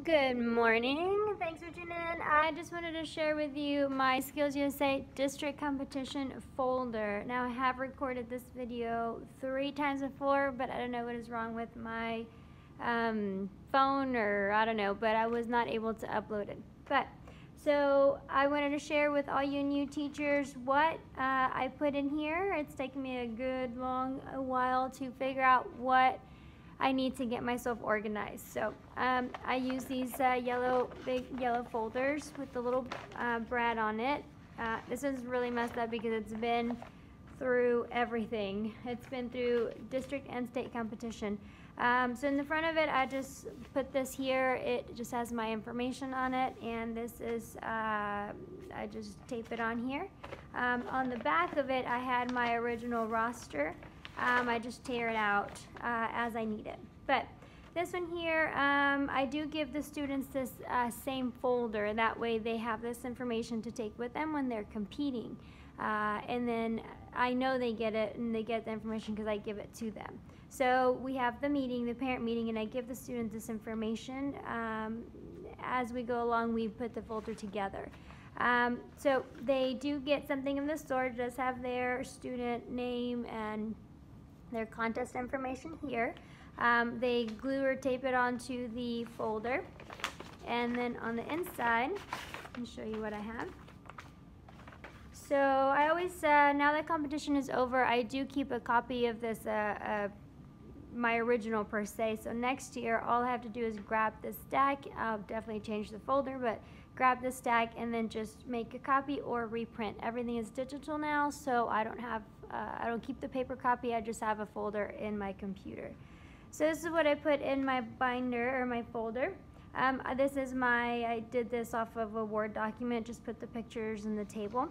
Good morning. Thanks for tuning in. I just wanted to share with you my Skills USA District Competition folder. Now, I have recorded this video 3 times before, but I don't know what is wrong with my phone, or I don't know, but I was not able to upload it. So I wanted to share with all you new teachers what I put in here. It's taken me a good long while to figure out what I need to get myself organized. So I use these big yellow folders with the little brad on it. This is really messed up because it's been through everything. It's been through district and state competition. So in the front of it, I just put this here. It just has my information on it, and this is, I just tape it on here. On the back of it, I had my original roster. I just tear it out as I need it. But this one here, I do give the students this same folder. That way they have this information to take with them when they're competing. And then I know they get it, and they get the information because I give it to them. So we have the meeting, the parent meeting, and I give the students this information. As we go along, we put the folder together. So they do get something in the store. It does have their student name and their contest information here. They glue or tape it onto the folder, and then on the inside, let me show you what I have. So I always, now that competition is over, I do keep a copy of this, my original per se. So next year, all I have to do is grab this stack. I'll definitely change the folder, but grab the stack and then just make a copy or reprint. Everything is digital now, so I don't have, I don't keep the paper copy. I just have a folder in my computer. So this is what I put in my binder or my folder. This is I did this off of a Word document. Just put the pictures in the table.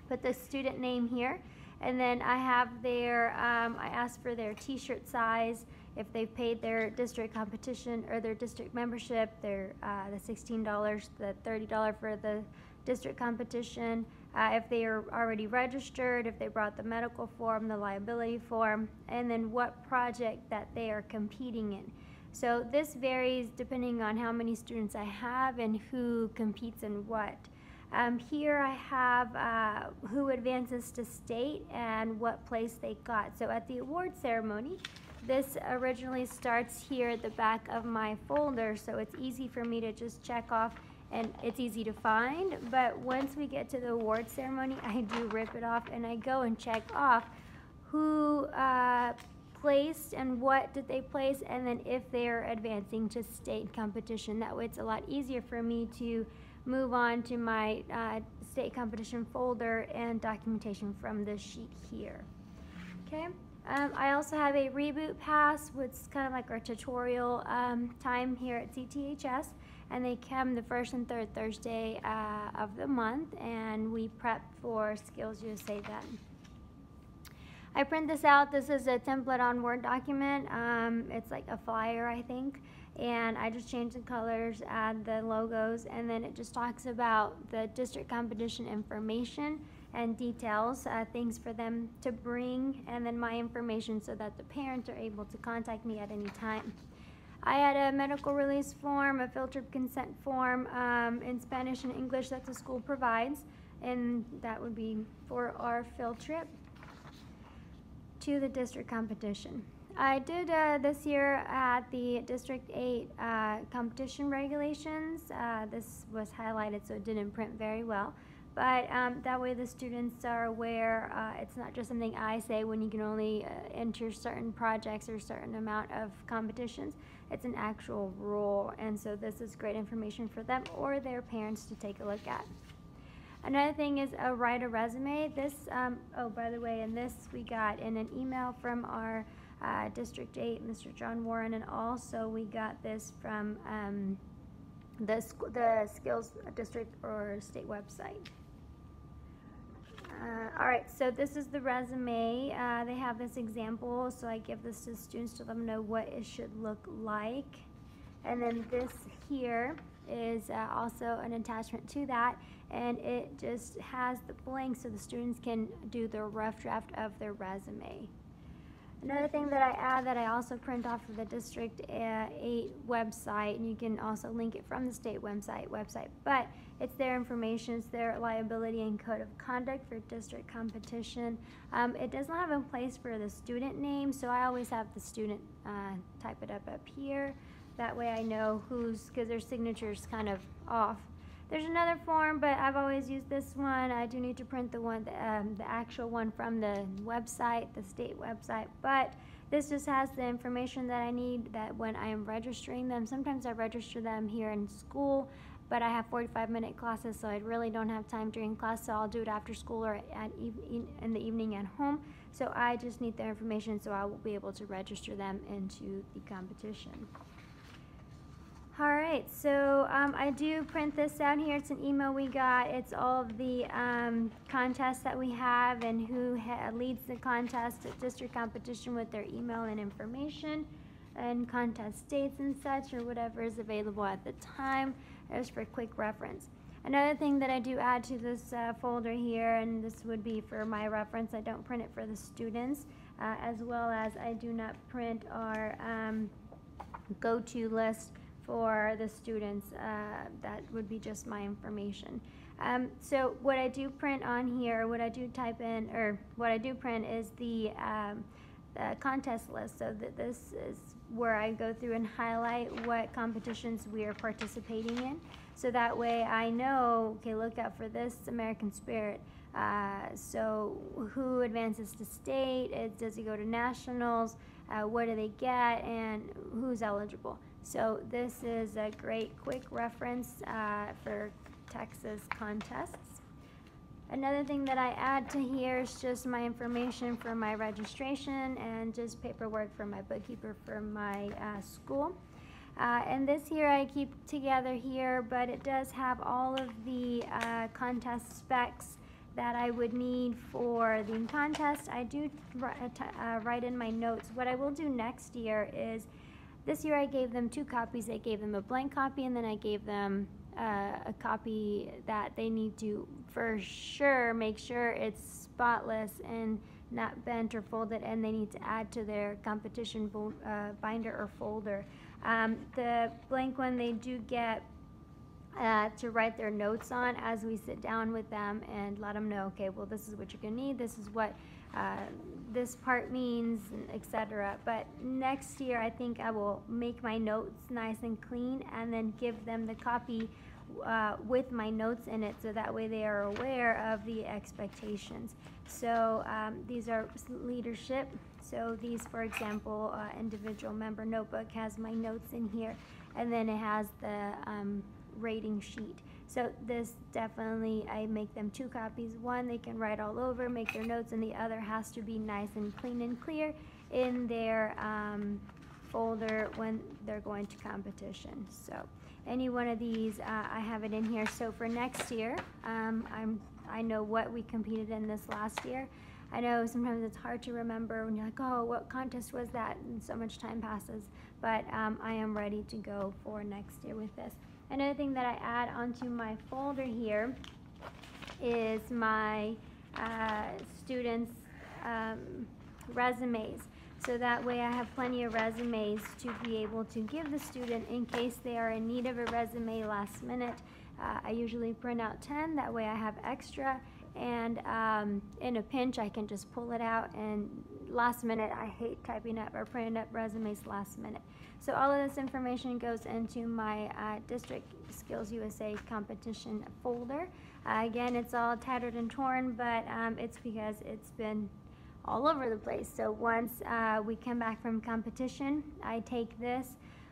Put the student name here. And then I have their, I asked for their t-shirt size, if they've paid their district competition or their district membership, their the $16, the $30 for the district competition, if they are already registered, if they brought the medical form, the liability form, and then what project that they are competing in. So this varies depending on how many students I have and who competes in what. Here I have who advances to state and what place they got. So at the award ceremony, this originally starts here at the back of my folder, so it's easy for me to just check off, and it's easy to find. But once we get to the award ceremony, I do rip it off and I go and check off who placed and what did they place, and then if they're advancing to state competition. That way it's a lot easier for me to move on to my state competition folder and documentation from this sheet here. Okay. I also have a Reboot Pass, which is kind of like our tutorial time here at CTHS, and they come the first and third Thursday of the month, and we prep for Skills USA then. I print this out. This is a template on Word document. It's like a flyer, I think. And I just change the colors, add the logos, and then it just talks about the district competition information and details, things for them to bring, and then my information so that the parents are able to contact me at any time. I had a medical release form, a field trip consent form in Spanish and English that the school provides, and that would be for our field trip to the district competition. I did this year at the District 8 competition regulations. This was highlighted so it didn't print very well, but that way the students are aware. It's not just something I say when you can only enter certain projects or a certain amount of competitions. It's an actual rule, and so this is great information for them or their parents to take a look at. Another thing is write a resume. This, oh, by the way, and this we got in an email from our District 8, Mr. John Warren, and also we got this from the Skills District or state website. All right, so this is the resume. They have this example, so I give this to students to let them know what it should look like. And then this here is also an attachment to that, and it just has the blank so the students can do the rough draft of their resume. Another thing that I add that I also print off of the District 8 website, and you can also link it from the state website, but it's their information, it's their liability and code of conduct for district competition. It does not have a place for the student name, so I always have the student type it up here. That way I know who's, because their signature's kind of off. There's another form, but I've always used this one. I do need to print the actual one from the website, the state website, but this just has the information that I need that when I am registering them. Sometimes I register them here in school, but I have 45-minute classes, so I really don't have time during class, so I'll do it after school or in the evening at home. So I just need their information so I will be able to register them into the competition. All right, so I do print this out here. It's an email we got. It's all of the contests that we have and who leads the contest at district competition with their email and information and contest dates and such, or whatever is available at the time, just for quick reference. Another thing that I do add to this folder here, and this would be for my reference, I don't print it for the students, as well as I do not print our go-to list for the students. That would be just my information. So what I do print on here, what I do type in, or what I do print is the contest list. So this is where I go through and highlight what competitions we are participating in. So that way I know, okay, look out for this American Spirit. So who advances to state? Does he go to nationals? What do they get? And who's eligible? So this is a great quick reference for Texas contests. Another thing that I add to here is just my information for my registration and just paperwork for my bookkeeper for my school. And this here I keep together here, but it does have all of the contest specs that I would need for the contest. I do write in my notes. What I will do next year is, this year I gave them 2 copies. I gave them a blank copy, and then I gave them a copy that they need to, for sure, make sure it's spotless and not bent or folded, and they need to add to their competition binder or folder. The blank one they do get to write their notes on as we sit down with them and let them know, okay, well, this is what you're going to need, this is what this part means, etc. But next year I think I will make my notes nice and clean and then give them the copy with my notes in it, so that way they are aware of the expectations. So these are leadership. So these, for example, individual member notebook has my notes in here, and then it has the rating sheet. So this definitely, I make them 2 copies. One they can write all over, make their notes, and the other has to be nice and clean and clear in their folder when they're going to competition. So any one of these, I have it in here. So for next year, I know what we competed in this last year. I know sometimes it's hard to remember when you're like, oh, what contest was that? And so much time passes. But I am ready to go for next year with this. Another thing that I add onto my folder here is my students' resumes. So that way I have plenty of resumes to be able to give the student in case they are in need of a resume last minute. I usually print out 10, that way I have extra, and in a pinch I can just pull it out, and last minute I hate typing up or printing up resumes last minute. So all of this information goes into my District Skills USA competition folder. Again, it's all tattered and torn, but it's because it's been all over the place. So once we come back from competition, I take this,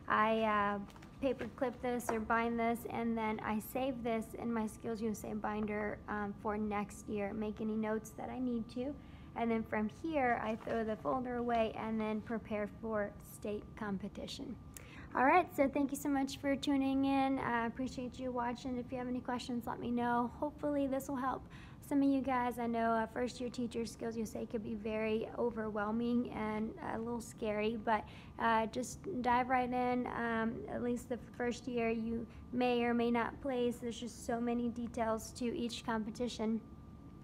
I paper clip this or bind this, and then I save this in my Skills USA binder for next year, make any notes that I need to, and then from here I throw the folder away and then prepare for state competition. All right, so thank you so much for tuning in. I appreciate you watching. If you have any questions, let me know. Hopefully this will help some of you guys. I know first-year teachers, Skills USA could be very overwhelming and a little scary, but just dive right in. At least the first year you may or may not place. There's just so many details to each competition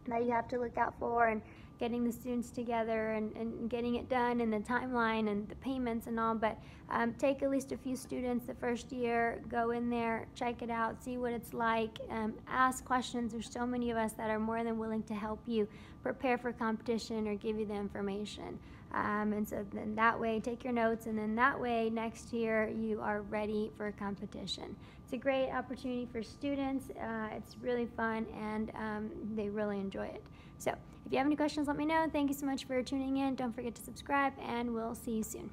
that you have to look out for, and getting the students together and getting it done, and the timeline and the payments and all. But take at least a few students the first year, go in there, check it out, see what it's like, ask questions. There's so many of us that are more than willing to help you prepare for competition or give you the information. And so then that way, take your notes, and then that way next year you are ready for competition. It's a great opportunity for students. It's really fun, and they really enjoy it. So if you have any questions, let me know. Thank you so much for tuning in. Don't forget to subscribe, and we'll see you soon.